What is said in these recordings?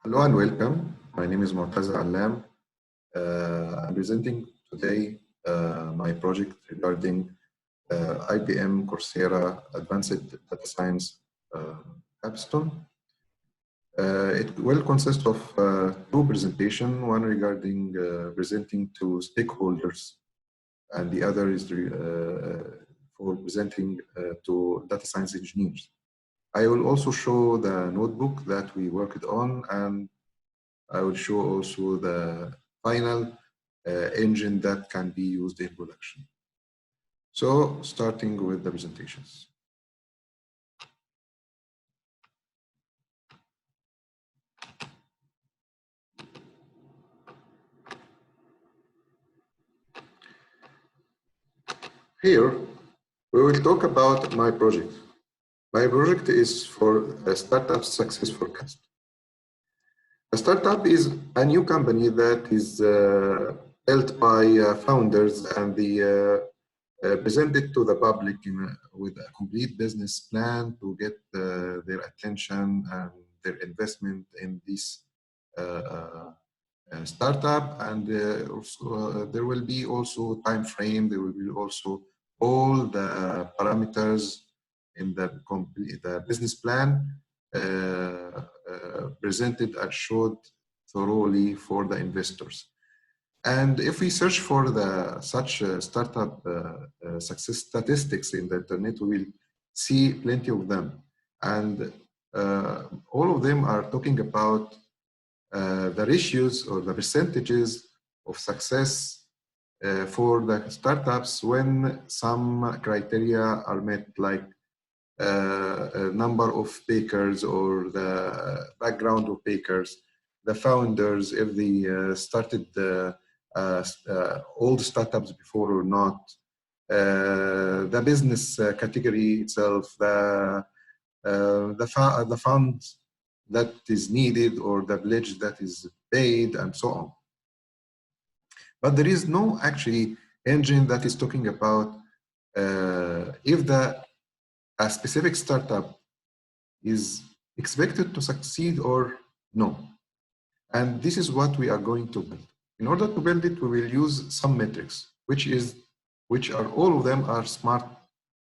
Hello and welcome. My name is Moataz Allam. I'm presenting today my project regarding IBM Coursera Advanced Data Science Capstone. It will consist of two presentations, one regarding presenting to stakeholders, and the other is for presenting to data science engineers. I will also show the notebook that we worked on, and I will show also the final engine that can be used in production. So, starting with the presentations. Here, we will talk about my project. My project is for a startup success forecast. A startup is a new company that is built by founders, and they present it to the public with a complete business plan to get their attention and their investment in this startup. And also, there will be also time frame. There will be also all the parameters in the business plan presented and showed thoroughly for the investors. And if we search for such startup success statistics in the internet, we will see plenty of them. And all of them are talking about the ratios or the percentages of success for the startups when some criteria are met, like a number of bakers or the background of bakers, the founders, if they started old startups before or not, the business category itself, the funds that is needed or the pledge that is paid, and so on. But there is no actually engine that is talking about if a specific startup is expected to succeed or no. And this is what we are going to build. In order to build it, we will use some metrics, which are all of them are smart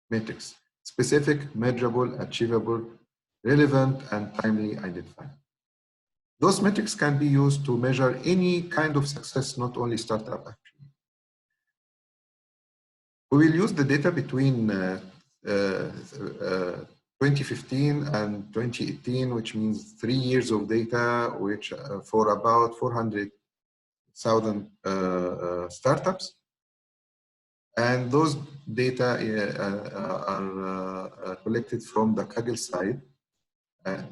metrics: specific, measurable, achievable, relevant, and timely identified. Those metrics can be used to measure any kind of success, not only startup actually. We will use the data between 2015 and 2018, which means 3 years of data, which for about 400,000 startups. And those data are collected from the Kaggle side.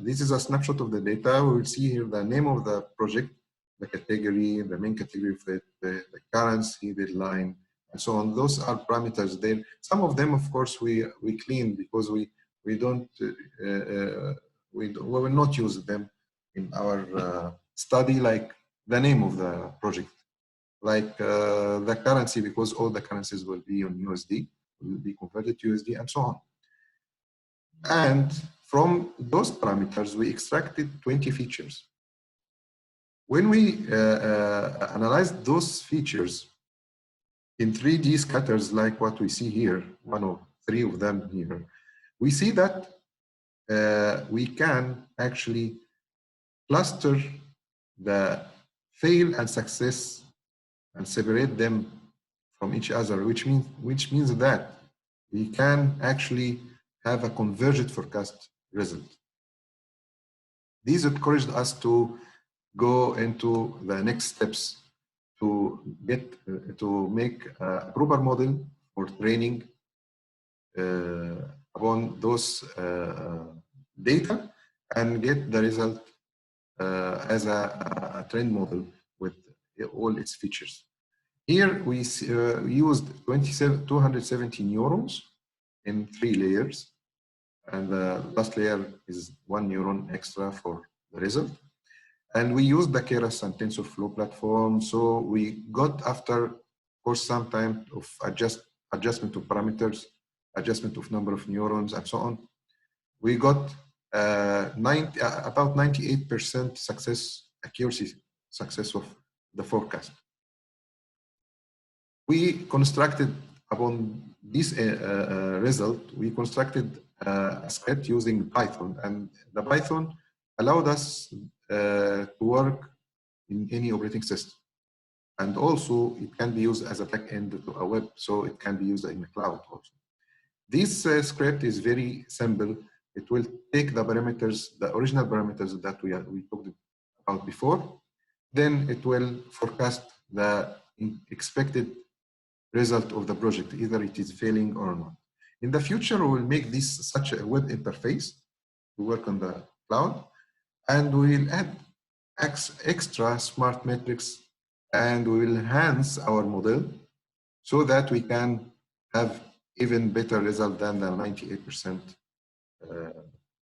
This is a snapshot of the data. We will see here the name of the project, the category, the main category of it, the currency, deadline, and so on. Those are parameters there. Some of them, of course, we clean because we will not use them in our study, like the name of the project, like the currency, because all the currencies will be on USD, will be converted to USD, and so on. And from those parameters, we extracted 20 features. When we analyze those features in 3D scatters, like what we see here, one of 3 of them here, we see that we can actually cluster the fail and success and separate them from each other, which means that we can actually have a convergent forecast result. These encouraged us to go into the next steps to make a proper model for training upon those data and get the result as a trend model with all its features. Here we used 270 neurons in 3 layers, and the last layer is 1 neuron extra for the result. And we used the Keras and TensorFlow platform. So we got, after, of course, some time of adjustment of parameters, adjustment of number of neurons, and so on, we got about 98% accuracy success of the forecast. We constructed upon this result, we constructed a script using Python, and the Python allowed us to work in any operating system. And also it can be used as a backend to a web, so it can be used in the cloud also. This script is very simple. It will take the parameters, the original parameters that we talked about before. Then it will forecast the expected result of the project, either it is failing or not. In the future, we will make this such a web interface to work on the cloud, and we will add extra smart metrics, and we will enhance our model so that we can have even better result than the 98%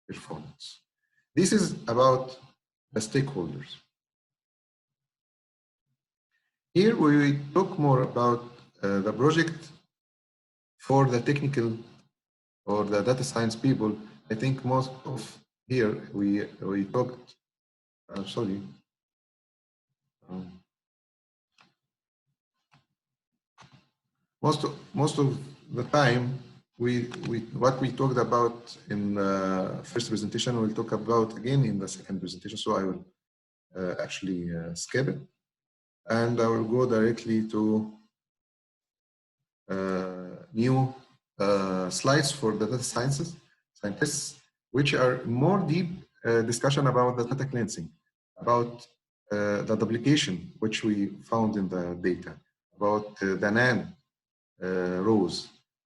performance. This is about the stakeholders. Here we talk more about the project for the technical or the data science people. I think most of here we talked, sorry. Most of the time, what we talked about in the first presentation, we'll talk about again in the second presentation. So I will actually skip it, and I will go directly to new slides for the data scientists, which are more deep discussion about the data cleansing, about the duplication which we found in the data, about the NaN rows,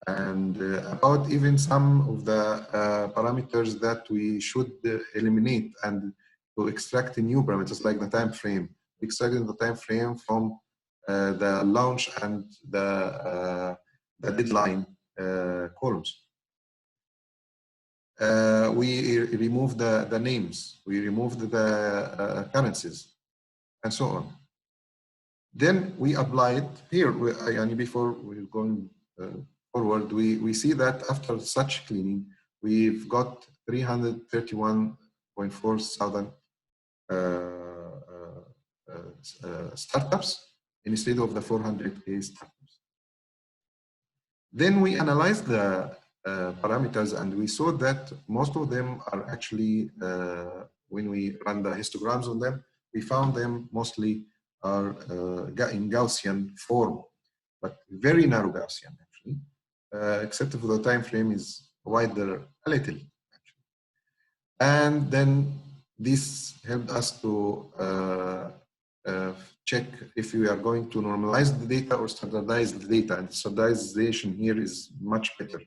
and about even some of the parameters that we should eliminate and to extract new parameters like the time frame. Extracting the time frame from the launch and the deadline columns. We removed the names, we removed the currencies, and so on. Then we applied here, and before we're going forward, we see that after such cleaning, we've got 331.4 thousand startups instead of the 400K startups. Then we analyzed the parameters, and we saw that most of them are actually, when we run the histograms on them, we found them mostly are in Gaussian form, but very narrow Gaussian actually, except for the time frame is wider a little actually. And then this helped us to check if we are going to normalize the data or standardize the data, and standardization here is much better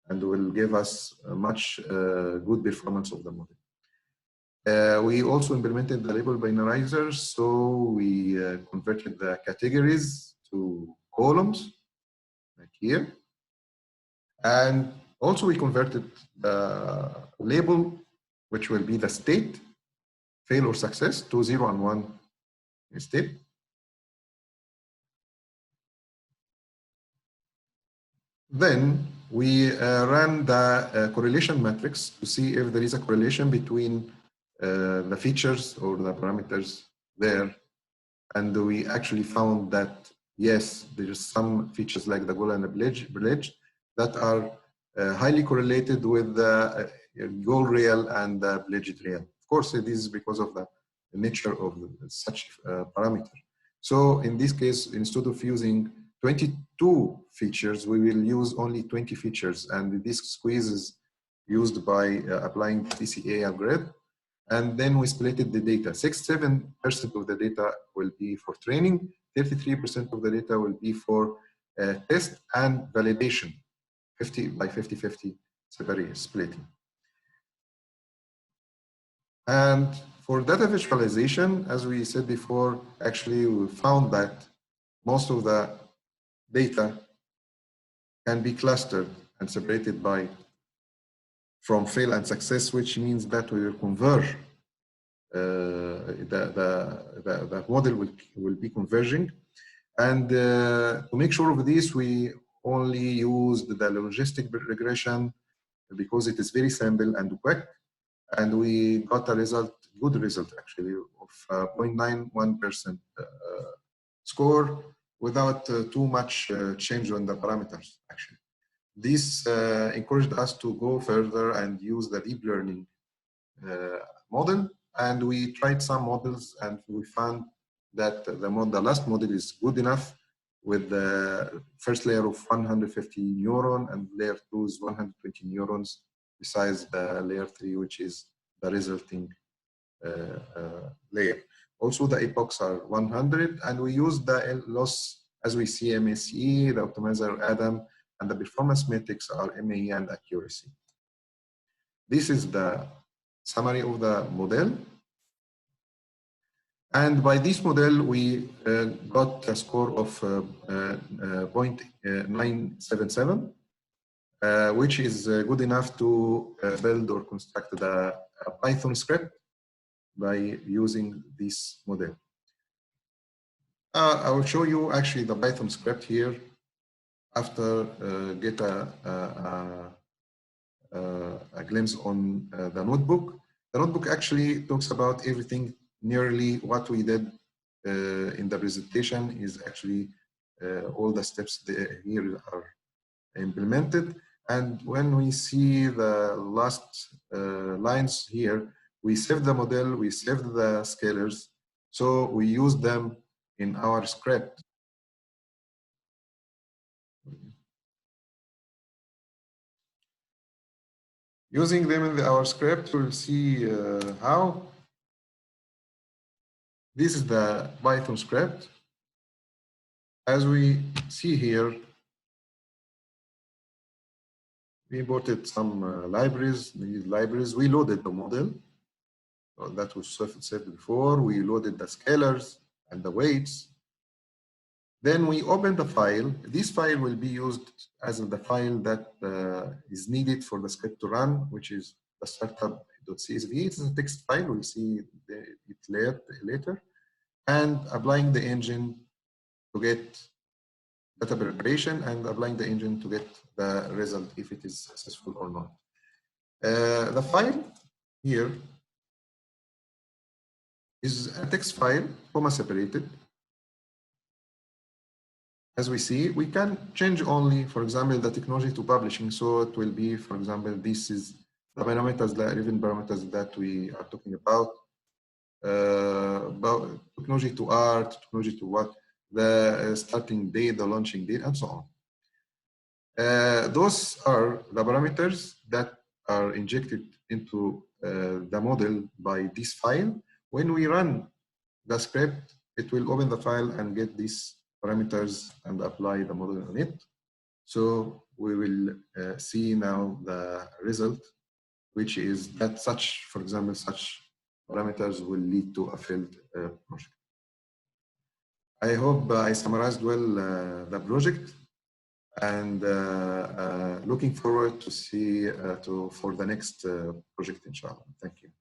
and will give us a much good performance of the model. We also implemented the label binarizers, so we converted the categories to columns, like here. And also we converted the label, which will be the state, fail or success, to 0 and 1 state. Then we ran the correlation matrix to see if there is a correlation between the features or the parameters there, and we actually found that yes, there is some features like the goal and the pledge that are highly correlated with the goal real and the pledged real. Of course, this is because of the nature of such parameter. So in this case, instead of using 22 features, we will use only 20 features, and this squeeze is used by applying the TCA algorithm. And then we split the data. 67% of the data will be for training, 33% of the data will be for test and validation, 50 by 50-50 separate splitting. And for data visualization, as we said before, actually we found that most of the data can be clustered and separated from fail and success, which means that we will converge. The model will be converging. And to make sure of this, we only used the logistic regression because it is very simple and quick. and we got a result, good result actually, of 0.91% score without too much change on the parameters actually. This encouraged us to go further and use the deep learning model, and we tried some models and we found that the last model is good enough with the first layer of 150 neuron and layer 2 is 120 neurons besides the layer 3, which is the resulting layer. Also, the epochs are 100, and we use the loss as we see MSE, the optimizer Allam, and the performance metrics are MAE and accuracy. This is the summary of the model. And by this model, we got a score of 0.977, which is good enough to build or construct the Python script by using this model. I will show you actually the Python script here after get a glimpse on the notebook. The notebook actually talks about everything, nearly what we did in the presentation is actually all the steps here are implemented. And when we see the last lines here, we save the model, we save the scalars, so we use them in our script. Using them in our script, we'll see how. This is the Python script. As we see here, we imported some libraries. These libraries, we loaded the model. So that was said before. We loaded the scalars and the weights. Then we open the file. This file will be used as the file that is needed for the script to run, which is the startup.csv. It's a text file. We'll see it later. And applying the engine to get data preparation and applying the engine to get the result if it is successful or not. The file here is a text file, comma separated. As we see, we can change only, for example, the technology to publishing. So it will be, for example, this is the parameters, the 11 parameters that we are talking about technology to art, technology to what, the starting date, the launching date, and so on. Those are the parameters that are injected into the model by this file. When we run the script, it will open the file and get these parameters and apply the model on it. So we will see now the result, which is that such, for example, such parameters will lead to a failed project. I hope I summarized well the project, and looking forward to see for the next project, inshallah. Thank you.